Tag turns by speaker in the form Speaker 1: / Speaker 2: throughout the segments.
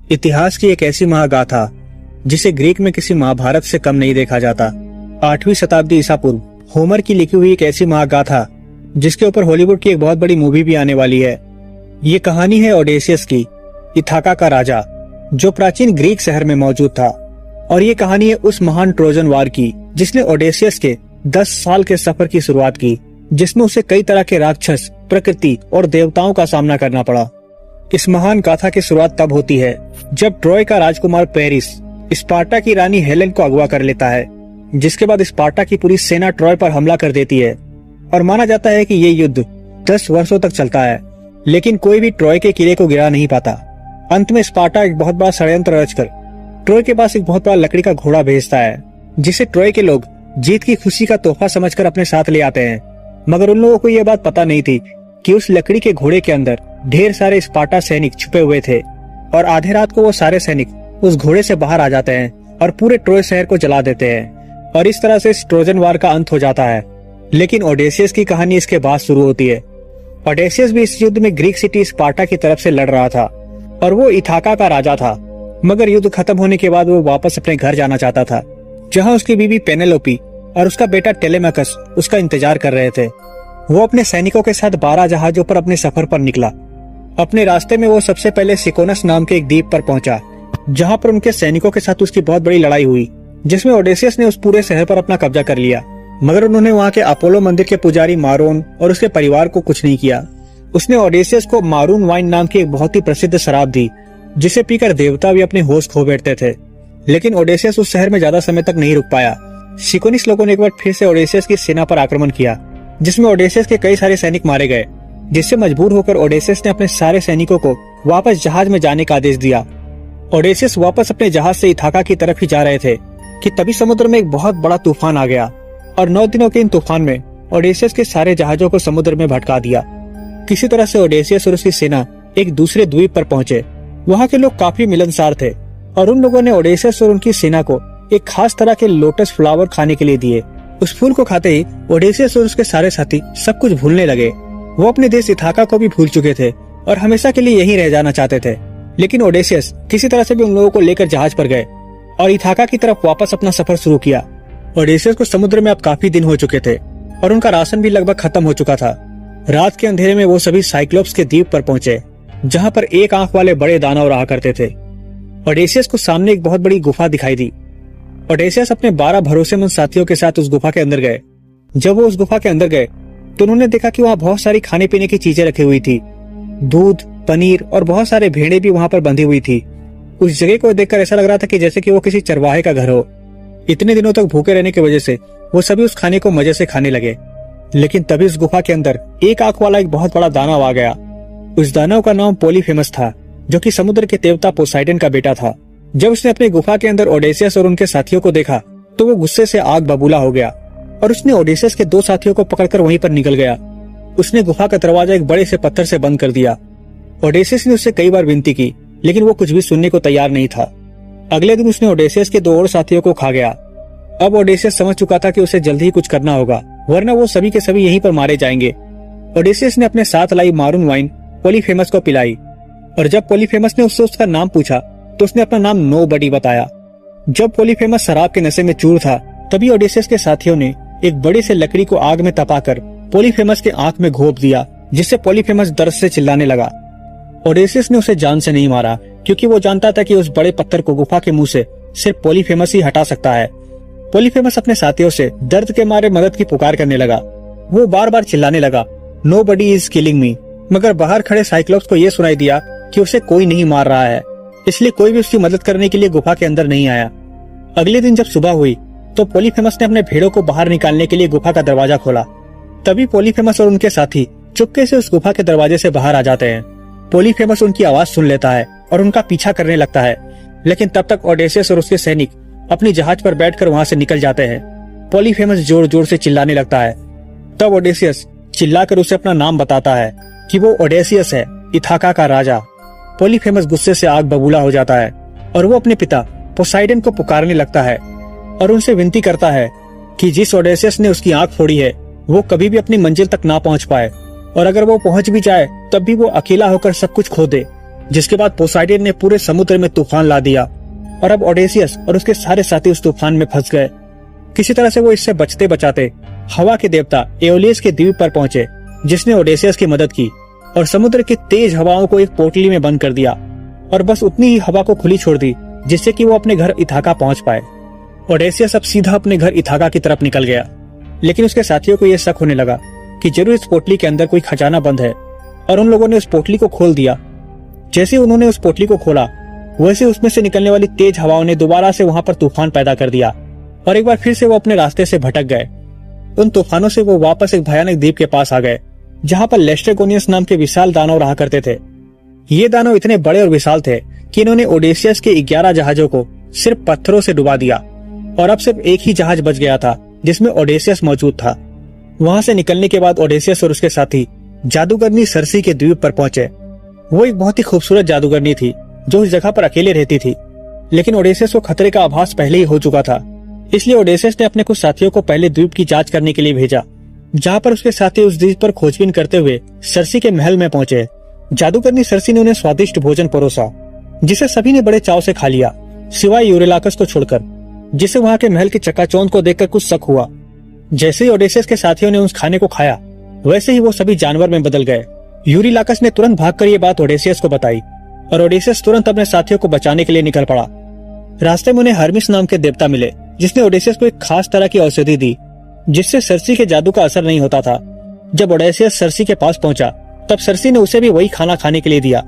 Speaker 1: इतिहास की एक ऐसी महागाथा जिसे ग्रीक में किसी महाभारत से कम नहीं देखा जाता। 8वीं शताब्दी ईसा पूर्व होमर की लिखी हुई एक ऐसी महागाथा जिसके ऊपर हॉलीवुड की एक बहुत बड़ी मूवी भी आने वाली है। ये कहानी है ओडेसियस की, इथाका का राजा, जो प्राचीन ग्रीक शहर में मौजूद था। और ये कहानी है उस महान ट्रोजन वार की जिसने ओडेसियस के 10 साल के सफर की शुरुआत की, जिसमें उसे कई तरह के राक्षस, प्रकृति और देवताओं का सामना करना पड़ा। इस महान गाथा की शुरुआत तब होती है जब ट्रॉय का राजकुमार पेरिस स्पार्टा की रानी हेलेन को अगवा कर लेता है, जिसके बाद स्पार्टा की पूरी सेना ट्रॉय पर हमला कर देती है। और माना जाता है कि ये युद्ध 10 वर्षों तक चलता है, लेकिन कोई भी ट्रॉय के किले को गिरा नहीं पाता। अंत में स्पार्टा एक बहुत बड़ा षड्यंत्र रचकर ट्रॉय के पास एक बहुत बड़ा लकड़ी का घोड़ा भेजता है, जिसे ट्रॉय के लोग जीत की खुशी का तोहफा समझकर अपने साथ ले आते हैं। मगर उन लोगों को यह बात पता नहीं थी कि उस लकड़ी के घोड़े के अंदर ढेर सारे स्पार्टा सैनिक छुपे हुए थे, और आधे रात को वो सारे सैनिक उस घोड़े से बाहर आ जाते हैं और पूरे ट्रॉय शहर को जला देते हैं। और इस तरह से इस ट्रोजन वार का अंत हो जाता है। लेकिन ओडेसियस की कहानी इसके बाद शुरू होती है। ओडेसियस भी इस युद्ध में ग्रीक सिटी स्पार्टा की तरफ से लड़ रहा था और वो इथाका का राजा था। मगर युद्ध खत्म होने के बाद वो वापस अपने घर जाना चाहता था, जहाँ उसकी बीवी पेनेलोपी और उसका बेटा टेलेमाकस उसका इंतजार कर रहे थे। वो अपने सैनिकों के साथ 12 जहाजों पर अपने सफर पर निकला। अपने रास्ते में वो सबसे पहले सिकोनस नाम के एक द्वीप पर पहुंचा, जहां पर उनके सैनिकों के साथ उसकी बहुत बड़ी लड़ाई हुई, जिसमें ओडेसियस ने उस पूरे शहर पर अपना कब्जा कर लिया। मगर उन्होंने वहां के अपोलो मंदिर के पुजारी मारोन और उसके परिवार को कुछ नहीं किया। उसने ओडेसियस को मारून वाइन नाम की एक बहुत ही प्रसिद्ध शराब दी, जिसे पीकर देवता भी अपने होश खो बैठते थे। लेकिन ओडेसियस उस शहर में ज्यादा समय तक नहीं रुक पाया। सिकोनिस लोगों ने एक बार फिर से ओडेसियस की सेना पर आक्रमण किया, जिसमें ओडेसियस के कई सारे सैनिक मारे गए, जिससे मजबूर होकर ओडेसियस ने अपने सारे सैनिकों को वापस जहाज में जाने का आदेश दिया। ओडेसियस वापस अपने जहाज से इथाका की तरफ ही जा रहे थे कि तभी समुद्र में एक बहुत बड़ा तूफान आ गया, और 9 दिनों के इन तूफान में ओडेसियस के सारे जहाजों को समुद्र में भटका दिया। किसी तरह से ओडेसियस और उसकी सेना एक दूसरे द्वीप पर पहुंचे। वहाँ के लोग काफी मिलनसार थे, और उन लोगों ने ओडेसियस और उनकी सेना को एक खास तरह के लोटस फ्लावर खाने के लिए दिए। उस फूल को खाते ही ओडेसियस और उसके सारे साथी सब कुछ भूलने लगे। वो अपने देश इथाका को भी भूल चुके थे और हमेशा के लिए यहीं रह जाना चाहते थे। लेकिन ओडेसियस किसी तरह से भी उन लोगों को लेकर जहाज पर गए और इथाका की तरफ वापस अपना सफर शुरू किया। ओडेसियस को समुद्र में अब काफी दिन हो चुके थे और उनका राशन भी लगभग खत्म हो चुका था। रात के अंधेरे में वो सभी साइक्लोप्स के द्वीप पर पहुंचे, जहाँ पर एक आंख वाले बड़े दानव रहा करते थे। ओडेसियस को सामने एक बहुत बड़ी गुफा दिखाई दी। ओडेसियस अपने 12 भरोसेमंद साथियों के साथ उस गुफा के अंदर गए। जब वो उस गुफा के अंदर गए तो उन्होंने देखा कि वहाँ बहुत सारी खाने पीने की चीजें रखी हुई थी। दूध, पनीर और बहुत सारे भेड़ें भी वहाँ पर बंधी हुई थी। उस जगह को देखकर ऐसा लग रहा था कि जैसे कि वो किसी चरवाहे का घर हो। इतने दिनों तक भूखे रहने की वजह से वो सभी उस खाने को मजे से खाने लगे। लेकिन तभी उस गुफा के अंदर एक आंख वाला एक बहुत बड़ा दानव आ गया। उस दानव का नाम पॉलीफेमस था, जो कि समुद्र के देवता पोसाइडन का बेटा था। जब उसने अपने गुफा के अंदर ओडेसियस और उनके साथियों को देखा तो वो गुस्से से आग बबूला हो गया और उसने ओडेसियस के 2 साथियों को पकड़कर वहीं पर निकल गया। उसने गुफा का दरवाजा एक बड़े से पत्थर से बंद कर दिया। ओडेसियस ने उससे कई बार विनती की, लेकिन वो कुछ भी सुनने को तैयार नहीं था। अगले दिन उसने ओडेसियस के 2 और साथियों को खा गया। अब ओडेसियस समझ चुका था कि उसे जल्दी ही कुछ करना होगा, वरना वो सभी के सभी यहीं पर मारे जाएंगे। ओडेसियस ने अपने साथ लाई मारून वाइन पॉलीफेमस को पिलाई, और जब पॉलीफेमस ने उससे उसका नाम पूछा तो उसने अपना नाम नोबडी बताया। जब पॉलीफेमस शराब के नशे में चूर था, तभी ओडेसियस के साथियों ने एक बड़ी से लकड़ी को आग में तपाकर पॉलीफेमस के आंख में घोंप दिया, जिससे पॉलीफेमस दर्द से चिल्लाने लगा। ओडेसियस ने उसे जान से नहीं मारा, क्योंकि वो जानता था कि उस बड़े पत्थर को गुफा के मुंह से सिर्फ पॉलीफेमस ही हटा सकता है। पॉलीफेमस अपने साथियों से दर्द के मारे मदद की पुकार करने लगा। वो बार बार चिल्लाने लगा, नोबडी इज किलिंग मी। मगर बाहर खड़े साइक्लोप्स को यह सुनाई दिया कि उसे कोई नहीं मार रहा है, इसलिए कोई भी उसकी मदद करने के लिए गुफा के अंदर नहीं आया। अगले दिन जब सुबह हुई तो पॉलीफेमस ने अपने भेड़ों को बाहर निकालने के लिए गुफा का दरवाजा खोला। तभी पॉलीफेमस और उनके साथी चुपके से उस गुफा के दरवाजे से बाहर आ जाते हैं। पॉलीफेमस उनकी आवाज सुन लेता है और उनका पीछा करने लगता है, लेकिन तब तक ओडेसियस और उसके सैनिक अपनी जहाज पर बैठकर वहां से निकल जाते हैं। पॉलीफेमस जोर जोर से चिल्लाने लगता है। तब ओडेसियस चिल्लाकर उसे अपना नाम बताता है कि वो ओडेसियस है, इथाका का राजा। पॉलीफेमस गुस्से से आग बबूला हो जाता है और वो अपने पिता पोसाइडन को पुकारने लगता है और उनसे विनती करता है कि जिस ओडेसियस ने उसकी आंख फोड़ी है वो कभी भी अपनी मंजिल तक ना पहुंच पाए, और अगर वो पहुंच भी जाए तब भी वो अकेला होकर सब कुछ खो दे। जिसके बाद पोसाइडन ने पूरे समुद्र में तूफान ला दिया और अब ओडेसियस और उसके सारे साथी उस तूफान में फंस गए। किसी तरह से वो इससे बचते बचाते हवा के देवता एओलियस के द्वीप पर पहुंचे, जिसने ओडेसियस की मदद की और समुद्र की तेज हवाओं को एक पोटली में बंद कर दिया और बस उतनी ही हवा को खुली छोड़ दी जिससे कि वो अपने घर इथाका पहुंच पाए। ओडेसियस अब सीधा अपने घर इथाका की तरफ निकल गया, लेकिन उसके साथियों को यह शक होने लगा कि जरूर इस पोटली के अंदर कोई खजाना बंद है और उन लोगों ने उस पोटली को खोल दिया। जैसे उन्होंने उस पोटली को खोला वैसे उसमें से निकलने वाली तेज हवाओं ने दोबारा से वहां पर तूफान पैदा कर दिया और एक बार फिर से वो अपने रास्ते से भटक गए। उन तूफानों से वो वापस एक भयानक द्वीप के पास आ गए जहां पर लेस्ट्रेगोनियस नाम के विशाल दानव रहा करते थे। ये दानव इतने बड़े और विशाल थे कि इन्होंने ओडेसियस के 11 जहाजों को सिर्फ पत्थरों से डुबा दिया और अब सिर्फ एक ही जहाज बच गया था जिसमें ओडेसियस मौजूद था। वहां से निकलने के बाद ओडेसियस और उसके साथी जादूगरनी सर्सी के द्वीप पर पहुंचे। वो एक बहुत ही खूबसूरत जादूगरनी थी जो उस जगह पर अकेले रहती थी, लेकिन ओडेसियस को खतरे का आभास पहले ही हो चुका था। इसलिए ओडेसियस ने अपने कुछ साथियों को पहले द्वीप की जांच करने के लिए भेजा, जहां पर उसके साथी उस द्वीप पर खोजबीन करते हुए सर्सी के महल में पहुंचे। जादूगरनी सर्सी ने उन्हें स्वादिष्ट भोजन परोसा, जिसे सभी ने बड़े चाव से खा लिया, सिवाय यूरिलाकस को छोड़कर, जिसे वहां के महल की चकाचौंध को देखकर कुछ शक हुआ। जैसे ही ओडेसियस के साथियों ने उस खाने को खाया वैसे ही वो सभी जानवर में बदल गए। यूरिलाकस ने तुरंत भागकर ये बात ओडेसियस को बताई और ओडेसियस तुरंत अपने साथियों को बचाने के लिए निकल पड़ा। रास्ते में उन्हें हर्मिस नाम के देवता मिले, जिसने ओडेसियस को एक खास तरह की औषधि दी जिससे सर्सी के जादू का असर नहीं होता था। जब ओडेसियस सर्सी के पास पहुंचा तब सर्सी ने उसे भी वही खाना खाने के लिए दिया,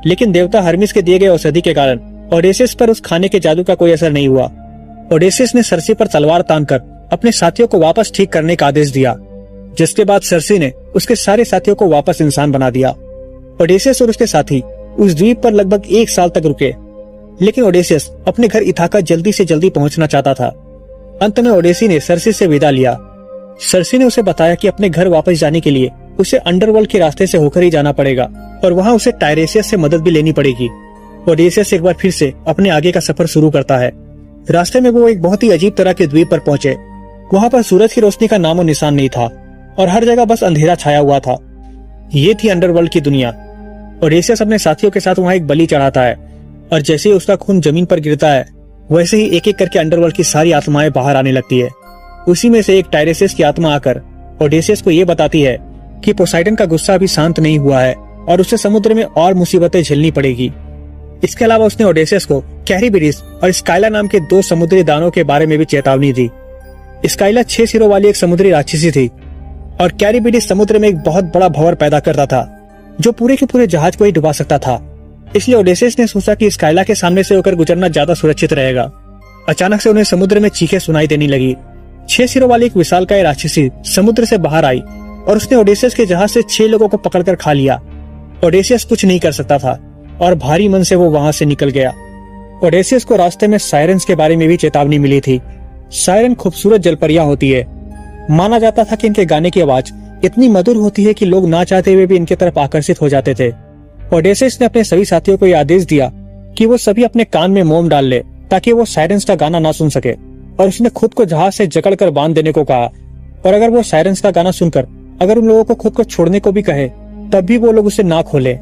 Speaker 1: लेकिन देवता हर्मिस के दिए गए औषधि के कारण ओडेसियस पर उस खाने के जादू का कोई असर नहीं हुआ। ओडेसियस ने सर्सी पर तलवार तानकर अपने साथियों को वापस ठीक करने का आदेश दिया, जिसके बाद सर्सी ने उसके सारे साथियों को वापस इंसान बना दिया। ओडेसियस और उसके साथी उस द्वीप पर लगभग 1 साल तक रुके, लेकिन ओडेसियस अपने घर इथाका जल्दी से जल्दी पहुंचना चाहता था। अंत में ओडेसी ने सर्सी से विदा लिया। सर्सी ने उसे बताया कि अपने घर वापस जाने के लिए उसे अंडरवर्ल्ड के रास्ते से होकर ही जाना पड़ेगा और वहां उसे टायरेसियस से मदद भी लेनी पड़ेगी। ओडेसियस एक बार फिर से अपने आगे का सफर शुरू करता है। रास्ते में वो एक बहुत ही अजीब तरह के द्वीप पर पहुंचे। वहां पर सूरज की रोशनी का नामो निशान नहीं था और हर जगह बस अंधेरा छाया हुआ था। ये थी अंडरवर्ल्ड की दुनिया। ओडेसियस अपने साथियों के साथ वहां एक बलि चढ़ाता है और जैसे ही उसका खून जमीन पर गिरता है वैसे ही एक एक करके अंडरवर्ल्ड की सारी आत्माएं बाहर आने लगती है। उसी में से एक टायरेसियस की आत्मा आकर ओडेसियस को ये बताती है कि पोसाइडन का गुस्सा अभी शांत नहीं हुआ है और उसे समुद्र में और मुसीबतें झेलनी पड़ेगी। इसके अलावा उसने ओडेसियस को कैरिबिडिस और स्काइला नाम के 2 समुद्री दानों के बारे में भी चेतावनी दी। स्काइला 6 सिरों वाली एक समुद्री राक्षसी थी और कैरिबिडिस समुद्र में एक बहुत बड़ा भंवर पैदा करता था जो पूरे के पूरे जहाज को ही डुबा सकता था। इसलिए ओडेसियस ने सोचा कि स्काइला के सामने से होकर गुजरना ज्यादा सुरक्षित रहेगा। अचानक से उन्हें समुद्र में चीखें सुनाई देने लगी। 6 सिरों वाली एक विशालकाय राक्षसी समुद्र से बाहर आई और उसने ओडेसियस के जहाज से 6 लोगों को पकड़कर खा लिया। ओडेसियस कुछ नहीं कर सकता था और भारी मन से वो वहां से निकल गया। ओडेसियस को रास्ते में सायरन्स के बारे में भी चेतावनी मिली थी। सायरन खूबसूरत जलपरियां होती है। माना जाता था कि इनके गाने की आवाज इतनी मधुर होती है कि लोग ना चाहते हुए भी इनकी तरफ आकर्षित हो जाते थे। ओडेसियस ने अपने सभी साथियों को यह आदेश दिया कि वो सभी अपने कान में मोम डाल ले ताकि वो सायरन्स का गाना ना सुन सके, और उसने खुद को जहाज से जकड़कर बांध देने को कहा। और अगर वो सायरन्स का गाना सुनकर अगर उन लोगों को खुद को छोड़ने को भी कहे तब भी वो लोग उसे ना खोले।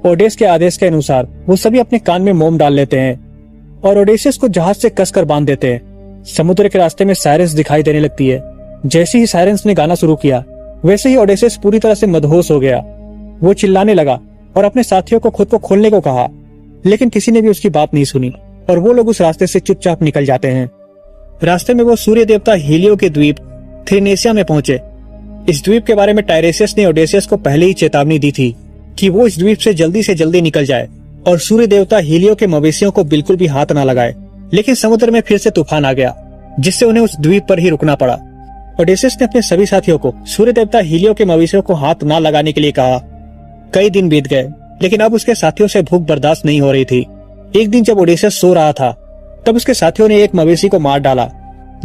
Speaker 1: ओडेस के आदेश के अनुसार वो सभी अपने कान में मोम डाल लेते हैं और ओडेसियस को जहाज से कसकर बांध देते हैं। समुद्र के रास्ते में सायरन्स दिखाई देने लगती है। जैसे ही सायरन्स ने गाना शुरू किया वैसे ही ओडेसियस पूरी तरह से मदहोश हो गया। वो चिल्लाने लगा और अपने साथियों को खुद को खोलने को कहा, लेकिन किसी ने भी उसकी बात नहीं सुनी और वो लोग उस रास्ते से चुपचाप निकल जाते हैं। रास्ते में वो सूर्य देवता हीलियो के द्वीप थ्रेनेसिया में पहुंचे। इस द्वीप के बारे में टायरेसियस ने ओडेसियस को पहले ही चेतावनी दी थी कि वो इस द्वीप से जल्दी निकल जाए और सूर्य देवता हीलियो के मवेशियों को बिल्कुल भी हाथ ना लगाए। लेकिन समुद्र में फिर से तूफान आ गया जिससे उन्हें उस द्वीप पर ही रुकना पड़ा। ओडेसियस ने अपने सभी साथियों को सूर्य देवता हीलियो के मवेशियों को हाथ ना लगाने के लिए कहा। कई दिन बीत गए लेकिन अब उसके साथियों से भूख बर्दाश्त नहीं हो रही थी। एक दिन जब ओडेसियस सो रहा था तब उसके साथियों ने एक मवेशी को मार डाला।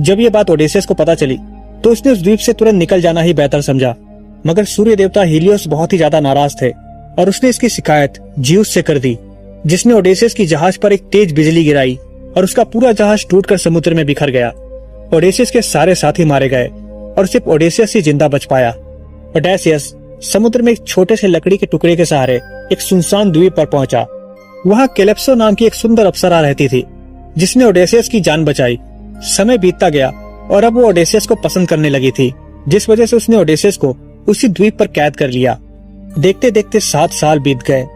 Speaker 1: जब ये बात ओडेसियस को पता चली तो उसने उस द्वीप से तुरंत निकल जाना ही बेहतर समझा, मगर सूर्य देवता हीलियोस बहुत ही ज्यादा नाराज थे और उसने इसकी शिकायत जिउस से कर दी, जिसने ओडेसियस की जहाज पर एक तेज बिजली गिराई और उसका पूरा जहाज टूटकर समुद्र में बिखर गया। ओडेसियस के सारे साथी मारे गए और सिर्फ ओडेसियस ही जिंदा बच पाया। ओडेसियस समुद्र में एक छोटे से लकड़ी के टुकड़े के सहारे एक सुनसान द्वीप पर पहुंचा वहाँ कैलिप्सो नाम की एक सुंदर अप्सरा रहती थी, जिसने ओडेसियस की जान बचाई। समय बीतता गया और अब वो ओडेसियस को पसंद करने लगी थी, जिस वजह से उसने ओडेसियस को उसी द्वीप पर कैद कर लिया। देखते देखते 7 साल बीत गए।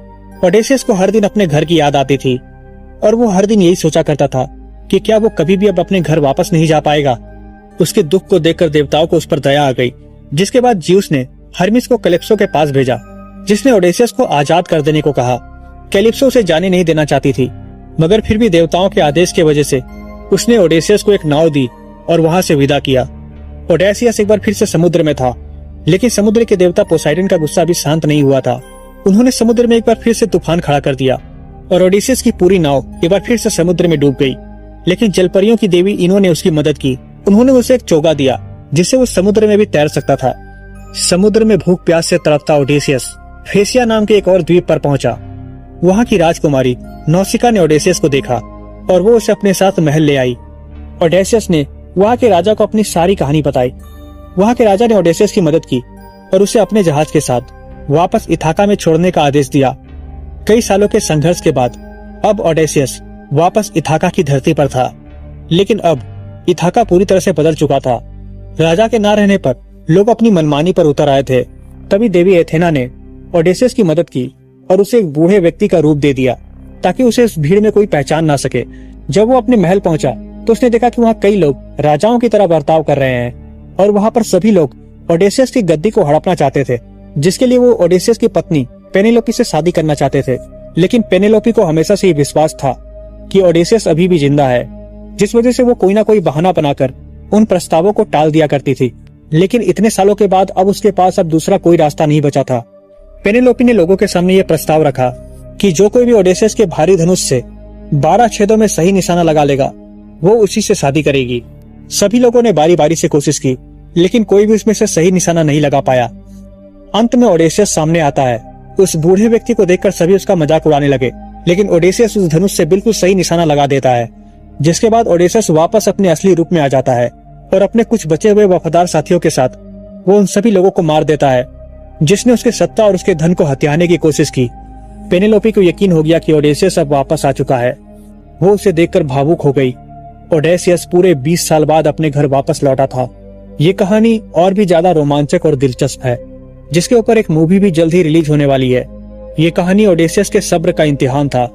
Speaker 1: ओडेसियस को हर दिन अपने घर की याद आती थी और वो हर दिन यही सोचा करता था कि क्या वो कभी भी अब अपने घर वापस नहीं जा पाएगा। उसके दुख को देखकर देवताओं को उस पर दया आ गई, जिसके बाद ज्यूस ने हर्मिस को कैलिप्सो के पास भेजा, जिसने ओडेसियस को आजाद कर देने को कहा। कैलिप्सो उसे जाने नहीं देना चाहती थी, मगर फिर भी देवताओं के आदेश की वजह से उसने ओडेसियस को एक नाव दी और वहां से विदा किया। ओडेसियस एक बार फिर से समुद्र में था, लेकिन समुद्र के देवता पोसाइडन का गुस्सा अभी शांत नहीं हुआ था। उन्होंने समुद्र में एक बार फिर से तूफान खड़ा कर दिया और ओडेसियस की पूरी नाव एक बार फिर से समुद्र में डूब गई। लेकिन जलपरियों की देवी इनो ने उसकी मदद की। उन्होंने उसे एक चोगा दिया, जिससे वो समुद्र में भी तैर सकता था। समुद्र में भूख प्यास से तड़पता ओडेसियस फेसिया नाम के एक और द्वीप पर पहुंचा। वहां की राजकुमारी नौसिका ने ओडेसियस को देखा और वो उसे अपने साथ महल ले आई। ओडेसियस ने वहां के राजा को अपनी सारी कहानी बताई। वहां के राजा ने ओडेसियस की मदद की और उसे अपने जहाज के साथ वापस इथाका में छोड़ने का आदेश दिया। कई सालों के संघर्ष के बाद अब ओडेसियस वापस इथाका की धरती पर था, लेकिन अब इथाका पूरी तरह से बदल चुका था। राजा के ना रहने पर लोग अपनी मनमानी पर उतर आए थे। तभी देवी एथेना ने ओडेसियस की मदद की और उसे एक बूढ़े व्यक्ति का रूप दे दिया, ताकि उसे इस भीड़ में कोई पहचान ना सके। जब वो अपने महल पहुंचा तो उसने देखा कि वहाँ कई लोग राजाओं की तरह बर्ताव कर रहे हैं और वहाँ पर सभी लोग ओडेसियस की गद्दी को हड़पना चाहते थे, जिसके लिए वो ओडेसियस की पत्नी पेनेलोपी से शादी करना चाहते थे। लेकिन पेनेलोपी को हमेशा से ये विश्वास था कि ओडेसियस अभी भी जिंदा है, जिस वजह से वो कोई ना कोई बहाना बनाकर उन प्रस्तावों को टाल दिया करती थी। लेकिन इतने सालों के बाद अब उसके पास अब दूसरा कोई रास्ता नहीं बचा था। पेनेलोपी ने लोगों के सामने ये प्रस्ताव रखा कि जो कोई भी ओडेसियस के भारी धनुष से 12 छेदों में सही निशाना लगा लेगा, वो उसी से शादी करेगी। सभी लोगों ने बारी बारी से कोशिश की, लेकिन कोई भी उसमें से सही निशाना नहीं लगा पाया। अंत में ओडेसियस सामने आता है। उस बूढ़े व्यक्ति को देखकर सभी उसका मजाक उड़ाने लगे, लेकिन ओडेसियस उस धनुष से बिल्कुल सही निशाना लगा देता है, जिसके बाद ओडेसियस वापस अपने असली रूप में आ जाता है और अपने कुछ बचे हुए वफादार साथियों के साथ वो उन सभी लोगों को मार देता है जिसने उसके सत्ता और उसके धन को हथियाने की कोशिश की। पेनेलोपी को यकीन हो गया कि ओडेसियस अब वापस आ चुका है। वो उसे देखकर भावुक हो गई। ओडेसियस पूरे 20 साल बाद अपने घर वापस लौटा था। ये कहानी और भी ज्यादा रोमांचक और दिलचस्प है, जिसके ऊपर एक मूवी भी जल्द ही रिलीज होने वाली है। ये कहानी ओडेसियस के सब्र का इम्तिहान था,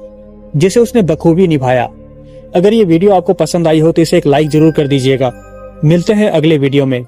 Speaker 1: जिसे उसने बखूबी निभाया। अगर ये वीडियो आपको पसंद आई हो तो इसे एक लाइक जरूर कर दीजिएगा। मिलते हैं अगले वीडियो में।